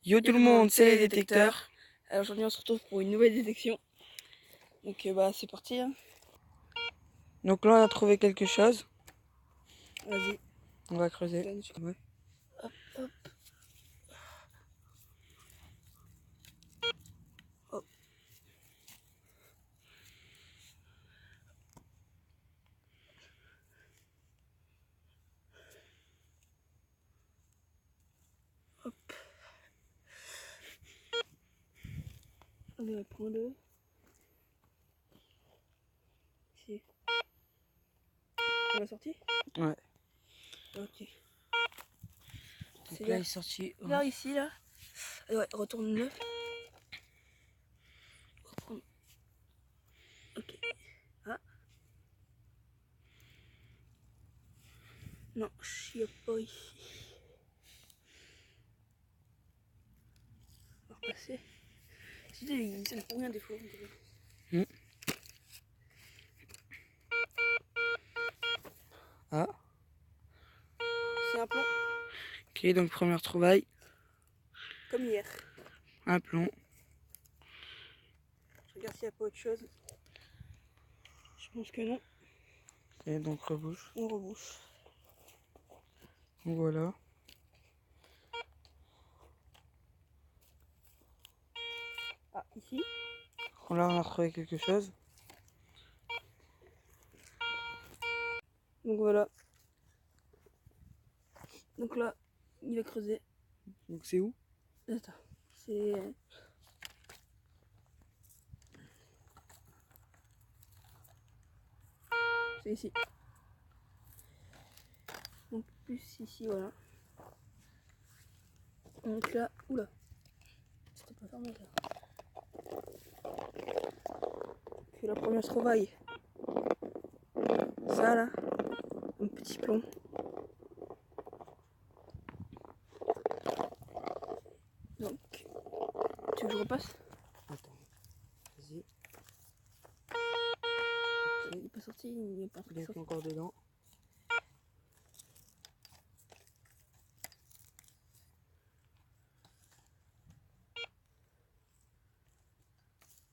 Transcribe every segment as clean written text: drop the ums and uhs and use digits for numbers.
Yo tout le monde, c'est les détecteurs. Alors aujourd'hui on se retrouve pour une nouvelle détection. Donc c'est parti. Hein. Donc là on a trouvé quelque chose. Vas-y. On va creuser. Ouais. Hop, hop. Hop. Hop. On va prendre ici. On l'a sorti? Ouais. Ok. Donc là il est sorti. Ouais. Vers ici là. Ouais, retourne-le. Reprendre. Ok. Ah. Non, je n'y pas ici. On va repasser. Il sert pour rien des fois. Ah. C'est un plomb. Ok, donc première trouvaille. Comme hier. Un plomb. Je regarde s'il n'y a pas autre chose. Je pense que non. Et donc rebouche. On rebouche. Donc voilà. Ah, ici. Là on a retrouvé quelque chose. Donc voilà. Donc là, il a creusé. Donc c'est où? Attends. C'est ici. Donc plus ici, voilà. Donc là, oula. C'était pas fermé ça. Puis la première trouvaille. Ça là. Un petit plomb. Donc, tu veux que je repasse? Attends. Vas-y. Okay. Il n'est pas sorti, il n'est pas sorti. Il est encore dedans.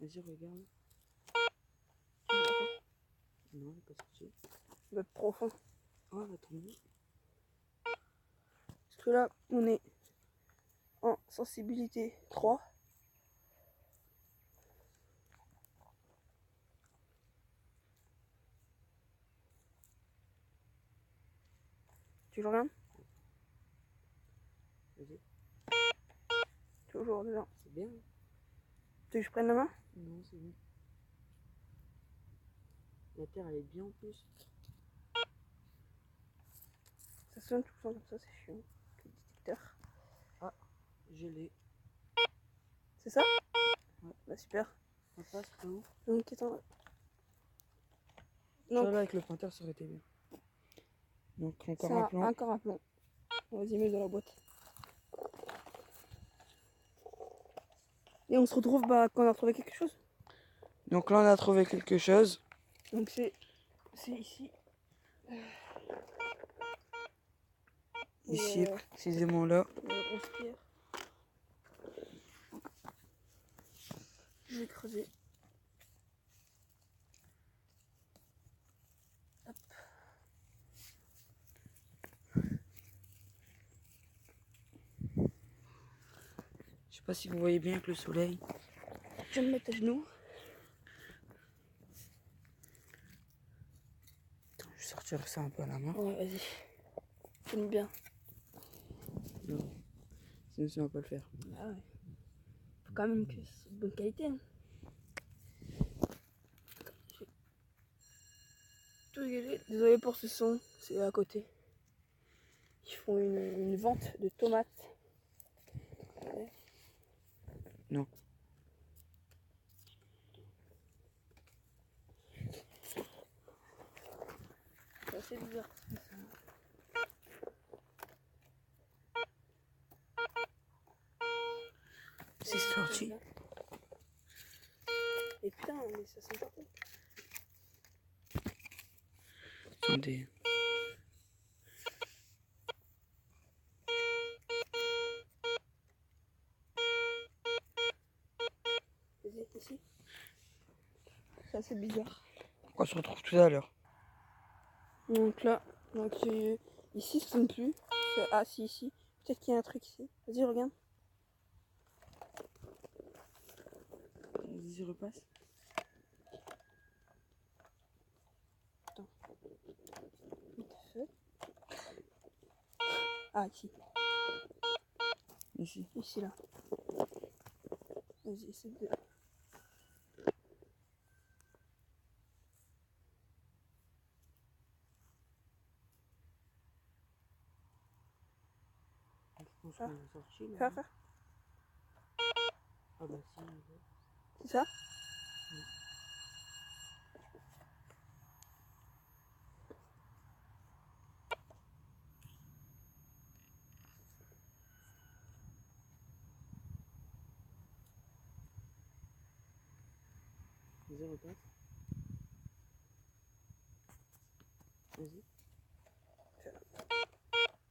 Vas-y, regarde. Non, il n'est pas sorti. Il va être profond. Oh, va tomber. Parce que là, on est en sensibilité 3. Tu le regardes? Vas-y. Toujours dedans. C'est bien. Tu veux que je prenne la main? Non, c'est bon. La terre, elle est bien en plus. Ça sonne tout le temps comme ça, c'est chiant. Le détecteur. Ah, je l'ai. C'est ça? Ouais. Bah super. On passe par où? Donc attends. Donc, là avec le pointeur ça aurait été bien. Donc encore un plomb. Encore un plomb. Vas-y, mets dans la boîte. Et on se retrouve quand on a trouvé quelque chose. Donc là on a trouvé quelque chose. Donc c'est ici. Ici précisément là. Je vais creuser. Hop. Je sais pas si vous voyez bien avec le soleil. Je vais me mettre à genoux. Attends, je vais sortir ça un peu à la main. Ouais, vas-y. J'aime bien. Non. Sinon, ça va pas le faire. Ah ouais. Faut quand même que ce soit de bonne qualité. Hein. Tout dégager. Désolé pour ce son, c'est à côté. Ils font une vente de tomates. Ouais. Non. C'est assez bizarre. C'est sorti. Et putain, mais ça sent partout. Attendez. ici. C'est assez bizarre. On se retrouve tout à l'heure. Donc là, ici ça sonne plus. Ah si, ici. Peut-être qu'il y a un truc ici. Vas-y, regarde. Vas-y, repasse. Attends. Ah, ici. Ici. Ici, là. Vas-y, essaie de... Je pense qu'on est sorti là. Faire. Ah bah si. C'est ça? Vas-y, repasse. Vas-y.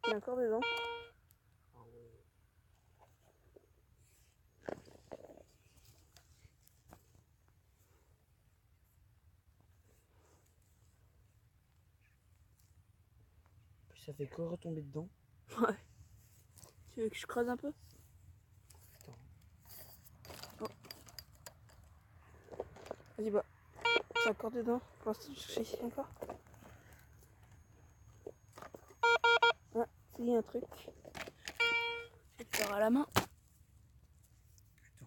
Il y a encore dedans. Ah ouais. Ça fait quoi retomber dedans? Ouais. Tu veux que je creuse un peu? Attends. Oh. Vas-y, bah. C'est encore dedans. Pour l'instant, je cherche ici encore. Ah, il y a un truc. Je vais le faire à la main. Putain.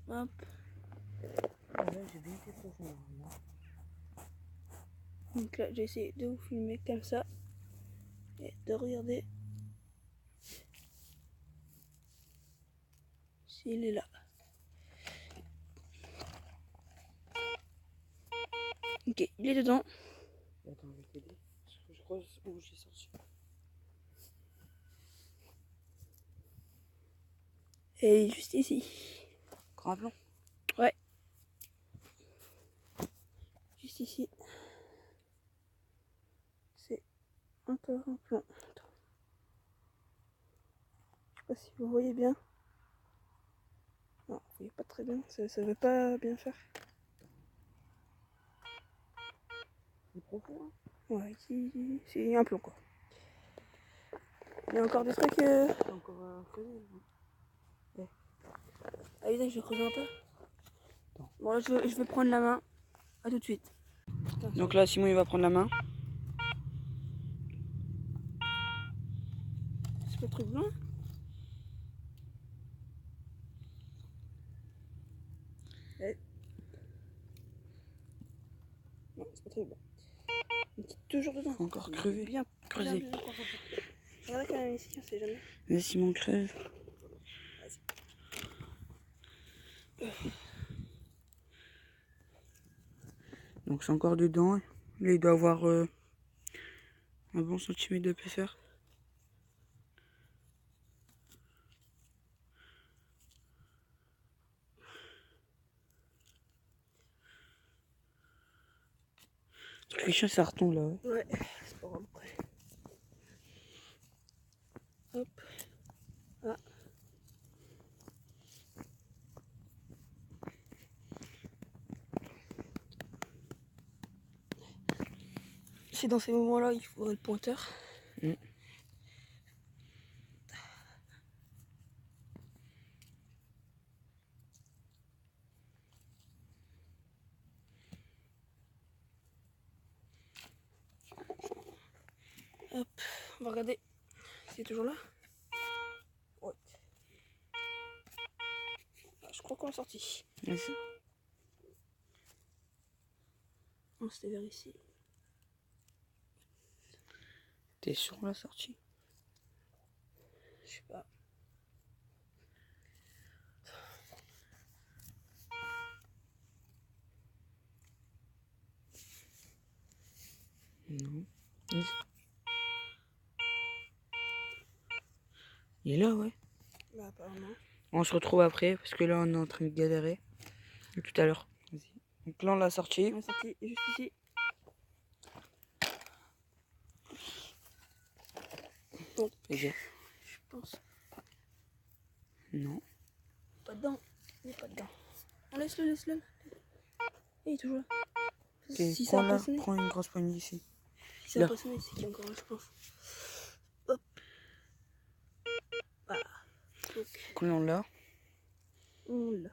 Hop. Ah là, j'ai bien fait ça normalement. Donc là, j'ai essayé de vous filmer comme ça. Et de regarder s'il est là. Ok, il est dedans. Attends, je vais t'aider. Parce que je crois où j'ai sorti. Et il est juste ici. Grand plan. Ouais. Juste ici. C'est encore un plan. Attends. Je sais pas si vous voyez bien. Non, vous voyez pas très bien. Ça veut pas bien faire. C'est profond, hein? Ouais, ici, c'est un plan quoi. Il y a encore des trucs. C'est encore à creuser. Ouais. Ah, je vais creuser un peu. Attends. Bon, là, je vais prendre la main. À tout de suite. Donc là, Simon, il va prendre la main. C'est pas le truc blanc? Ouais. Non, c'est pas très blanc. Il est toujours dedans. Faut encore crever. Bien creuser. Bien. Regardez quand même ici, on sait jamais. Mais Simon creuse. Donc c'est encore dedans. Là, il doit avoir un bon centimètre d'épaisseur. Le chien, ça retombe là. Ouais. Ouais, c'est pas grave après. Hop. Ah. C'est dans ces moments-là il faut le pointeur. Mm. Hop, on va regarder. C'est toujours là? Ouais. Ah, je crois qu'on l'a sorti. Vas-y. Non, c'était vers ici. T'es sûr on l'a sorti? Je sais pas. Non. Vas-y. Il est là, ouais. Bah, apparemment. On se retrouve après parce que là on est en train de galérer. Et tout à l'heure. Vas-y. Donc là on l'a sorti. On l'a sorti juste ici. Donc, Fais gaffe. je pense. Non. Pas dedans. Il est pas dedans. On laisse-le, laisse-le. Il est toujours là. Ok, Si ça a pas sonné. prends une grosse poignée ici. Si ça a pas sonné, c'est qu'il y a encore un, je pense. Hop. Voilà. Donc, on l'a. on l'a.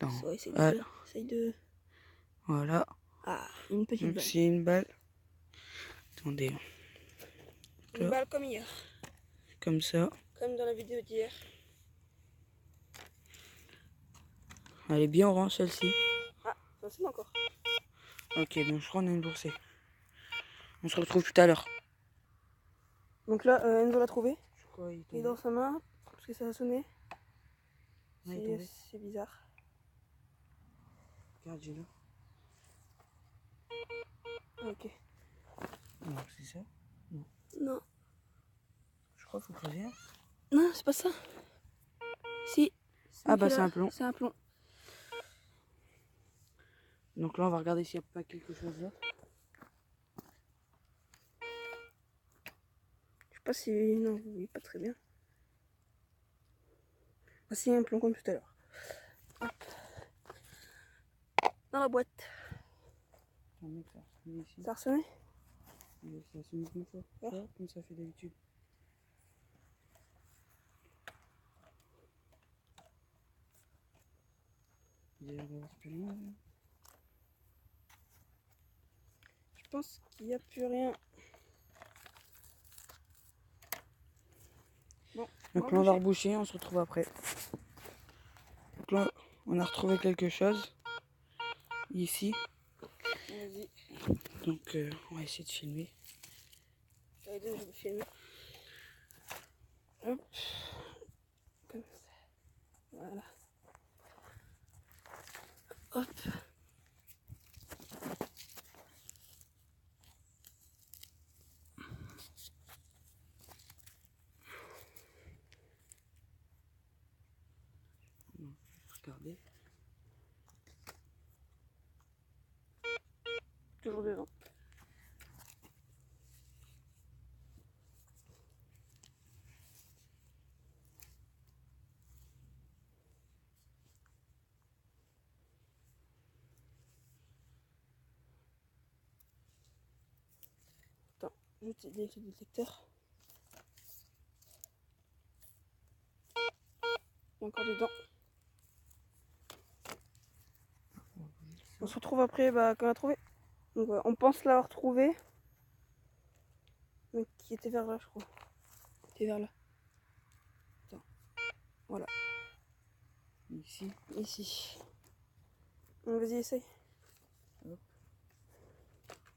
Non. Ça va essayer de faire. Essaye de. Voilà. Ah, une petite balle. C'est une balle. Attendez. Une balle comme hier. Comme ça. Comme dans la vidéo d'hier. Elle est bien orange celle-ci. Ah, ça sonne encore. Ok, donc je crois qu'on a une boursée. On se retrouve tout à l'heure. Donc là, Enzo l'a trouvé. Je crois Il est dans sa main, parce que ça a sonné. Ouais, C'est bizarre. Regarde, j'ai là. Ok. Non, c'est ça? Non. Non. Je crois qu'il faut creuser. Non, c'est pas ça. Si. Ah bah c'est un plomb. C'est un plomb. Donc là on va regarder s'il n'y a pas quelque chose là. Je sais pas si... Non, oui, pas très bien. Ah si, un plomb comme tout à l'heure. Hop. Dans la boîte. Ça a sonné? Ça a sonné comme ça. Ouais. Comme ça fait d'habitude. Je pense qu'il n'y a plus rien. Bon, donc là on va reboucher, on se retrouve après. Donc là on a retrouvé quelque chose. Ici. Vas-y. Donc on va essayer de filmer. Je vais filmer. Hop. Comme ça. Voilà. Hop. Regardez. Toujours devant. Attends, j'utilise le détecteur. Il est encore dedans. On se retrouve après quand on l'a trouvé. Donc on pense l'avoir trouvé. Donc qui était vers là, je crois. Il était vers là. Attends. Voilà. Ici. Ici. Donc vas-y, essaye. Hop.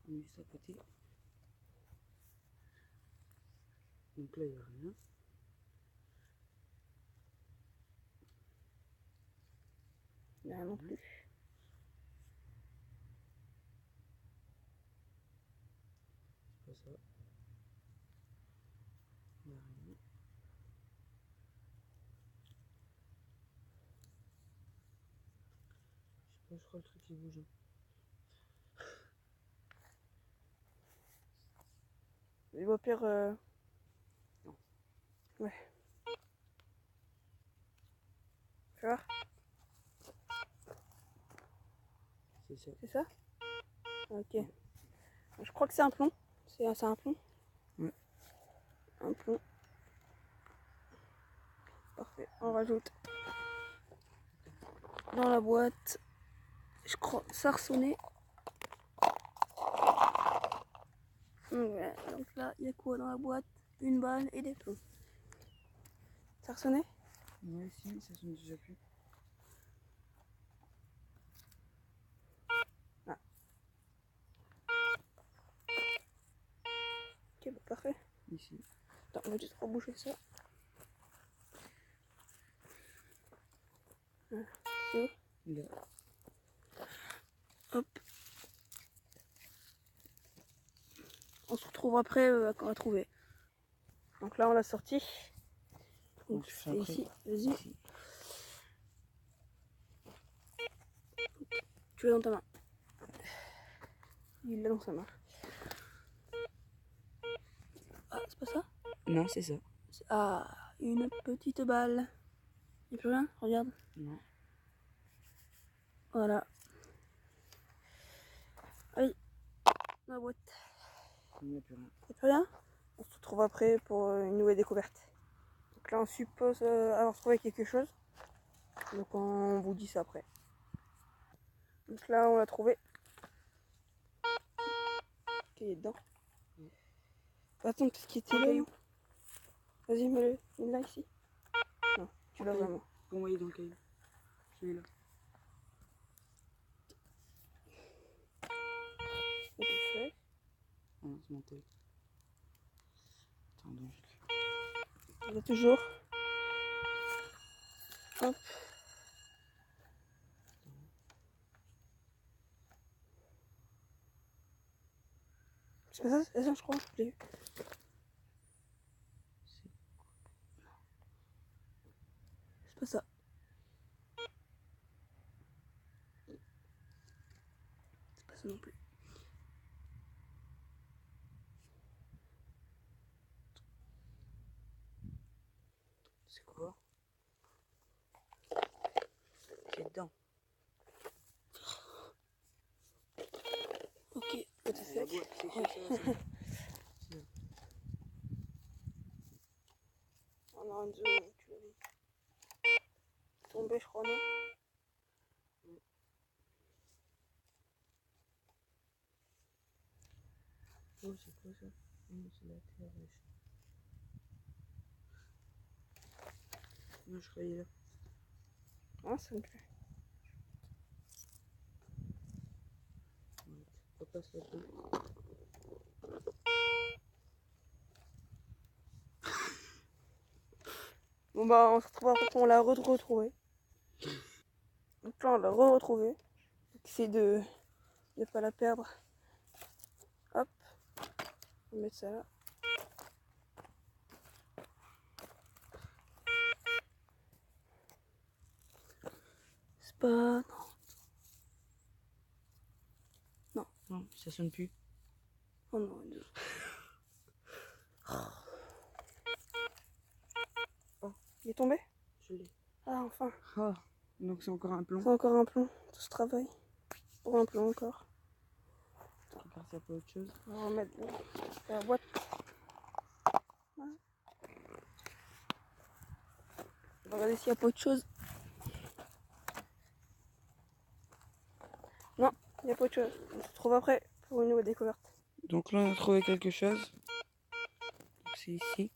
On met ça à côté. Donc là il n'y a rien. Il n'y a rien non plus. C'est pas ça. Il n'y a rien. Je sais pas, je crois le truc il bouge. Il va pire. Non. Ouais. Tu vois? C'est ça. C'est ça? Ok. Je crois que c'est un plomb. C'est un plomb? Ouais. Un plomb. Parfait. On rajoute dans la boîte. Je crois ça a ressonné. Ouais, donc là, il y a quoi dans la boîte? Une balle et des plombs. Ça a ressonné? Ouais, si, ça sonne déjà plus. Ah. Ok, bah parfait. Ici. Attends, on va juste reboucher ça. Voilà. Là. Hop. On se retrouve après quand on va trouver. Donc là, on l'a sorti. Donc c'est ici. Vas-y. Tu l'as dans ta main. Il l'a dans sa main. Ah, c'est pas ça? Non, c'est ça. Ah, une petite balle. Il n'y a plus rien, regarde. Non. Voilà. Allez, la boîte. Il n'y a plus rien. Il n'y a plus rien. On se retrouve après pour une nouvelle découverte. Donc là on suppose avoir trouvé quelque chose. Donc on vous dit ça après. Donc là on l'a trouvé. Qu'il est dedans. Attends, qu'est-ce qui était là? Vas-y, mets-le. Il est là ici. Non, tu l'as vraiment. Pour moi, il est dans le caillou. Celui-là. Ok, fait. Ah non, c'est mon tel. Attends, donc. Il y a toujours. Hop. C'est pas ça? C'est ça, je crois. Je l'ai eu. C'est pas ça. C'est pas ça non plus. C'est quoi? C'est dedans. Ok, c'est sec. On a un deux, tu l'as vu. Tombé, je crois, non? Oh, c'est quoi ça? C'est la terre, wesh. Non, je croyais là. Ah, ça me plaît. Papa, ça peut. Bon bah on se retrouve après qu'on l'a retrouvé. Donc là on l'a retrouvé. Essayer de ne pas la perdre. Hop. On va mettre ça là. C'est pas... Non. Non, ça sonne plus. Oh non, deux. Oh, il est tombé? Je l'ai. Ah enfin. Oh, donc c'est encore un plomb. C'est encore un plomb, tout ce travail. Pour un plomb encore. Regarde, ça peut autre chose. On va remettre la boîte. Voilà. On va regarder s'il n'y a pas autre chose. Non, il n'y a pas autre chose. On se retrouve après pour une nouvelle découverte. Donc là, on a trouvé quelque chose. C'est ici.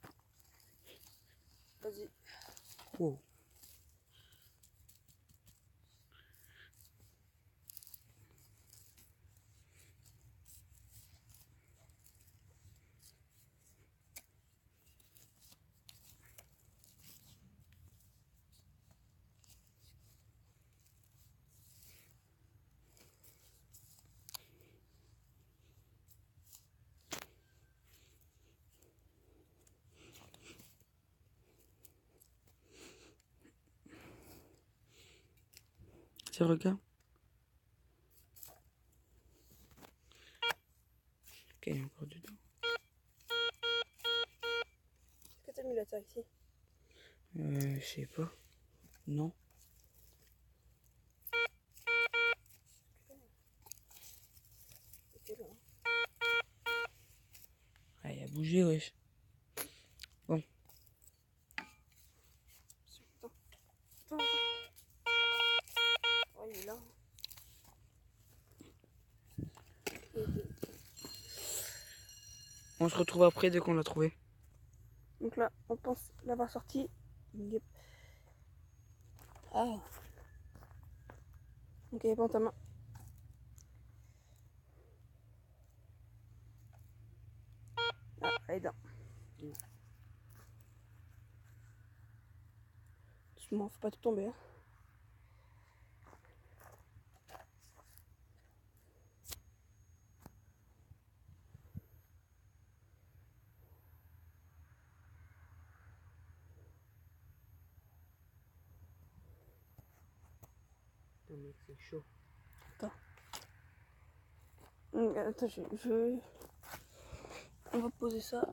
Vas-y. Wow. Tiens, regarde. Ok, il y a encore dedans. Est-ce que t'as mis la terre ici? Je sais pas. Non. Ah, il a bougé, wesh. Bon. Attends. Oh, il est là. On se retrouve après dès qu'on l'a trouvé. Donc là, on pense l'avoir sorti. Yep. Ah. Ok, prends ta main. Ah, elle est dedans. Doucement, faut pas tout tomber. Hein. Putain, mec, c'est chaud. Attends. Attends, on va poser ça.